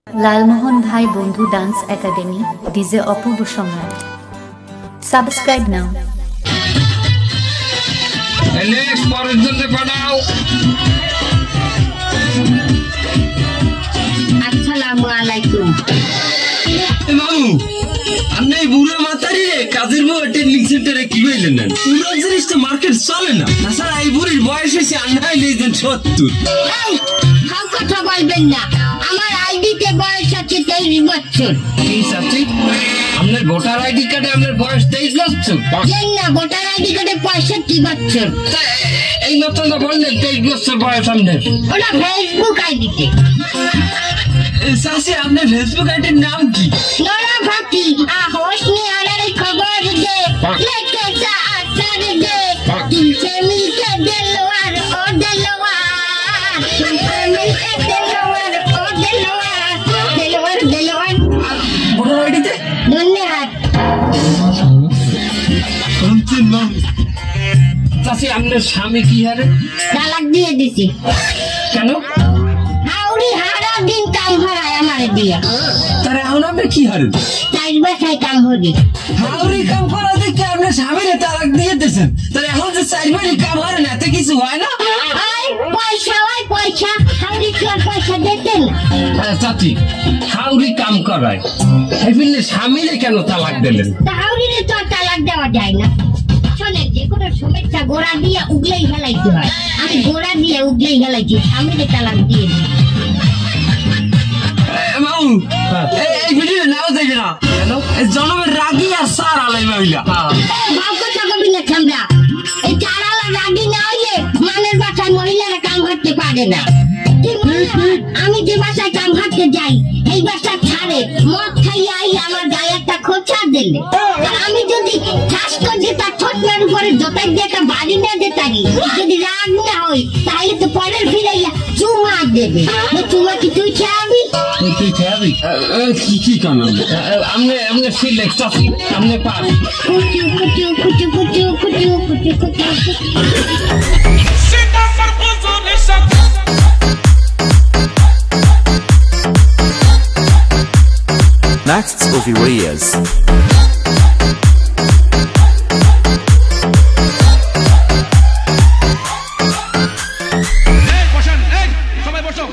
लालमोहन भाई बंधु dance academy DJ अपूर्व सम्राट सब्सक्राइब नाउ अस्सलामुअलैकुम मामू अन्ने बुरा मातारी रे কাজের বউ ট্রেনিং সেন্টারে কি কইলেন না পুরো জিনিসটা মার্কেট চলে না স্যার এই বুড়ির বয়স হইছে আন্নাই লেজেন 70 এই হাউ কথা বলবেন না আমার আইডিতে বয়স আছে 23 বছর এই সাথে আপনার ভোটার আইডি কার্ডে আপনার বয়স 23 বছর জানেন না ভোটার আইডি কার্ডে 65 বছর এই মাত্র তো বললেন 23 বছর বয়স আপনার ওটা ফেসবুক আইডিতে সাসি আপনার ফেসবুক আইডির নাম কি নোরা ফাতি হোসনি আরে খবর দে লেকে সা আসর দে তুমসে মিলকে দিলওয়ার ও দিলওয়ার তুমসে মিলকে দিলওয়ার ও দিলওয়ার দিলওয়ার দিলওয়ার ভোটার আইডিতে ধন্যবাদ শুনছেন না সাসি আপনার স্বামী কি হারে তালাক দিয়ে দিছি কেন হাউরি হারা দিন কাম হরায় আমারে দিয়া তারে এখন আপনি কি হারে চার বাসায় কাম হরি হাউরি কাম করা দেখে আপনার স্বামীরে তালাক দিয়ে দিয়েছেন তাহলে এখন যে চারবারই কাম হারে না এতে কিছু হয় না পয়সা হাউরি কি আর পয়সা দিতেন চাচি হাউরি কাম করায় এফিলে স্বামীরে কেন তালাক দিলেন হাউরিরে তো তালাক দেওয়া যায় না শোনেন যে কোনো সমস্যা গোড়া দিয়ে উগলেই হেলাইতে হয় আমি গোড়া দিয়ে উগলেই হেলাইছি স্বামীরে তালাক দিয়ে দিই মামু এই ভিডিও নাও দেখে না কেন জনমের রাগি আর সার আলাই মহিলা ভাব কথা কবি না ছামরা এই চারালা রাগি না হইলে মানের বাসায় মহিলারা কাম করতে পারে না আমি যে বাসায় কাম করতে যাই এই বাসা ছাড়ে মদ খাইয়া আই আমার গায়ে একটা খোঁচা দিলে আমি যদি চাষ করছি তার ঠোঁটের উপরে জোতাই দিয়ে একটা বাড়ি না দিতারি যদি রাগ না হয় তাহলে তো পরের ফিরাইয়া চুমা দেবে চুমা কি তুই খাবি তুই খাবি কি কাম আমনে সিলেক্ট চাচি আমনে pass Kuchu Kuchu Kuchu Kuchu Kuchu Kuchu Kuchu Next of Urias. Hey, shabay bosho.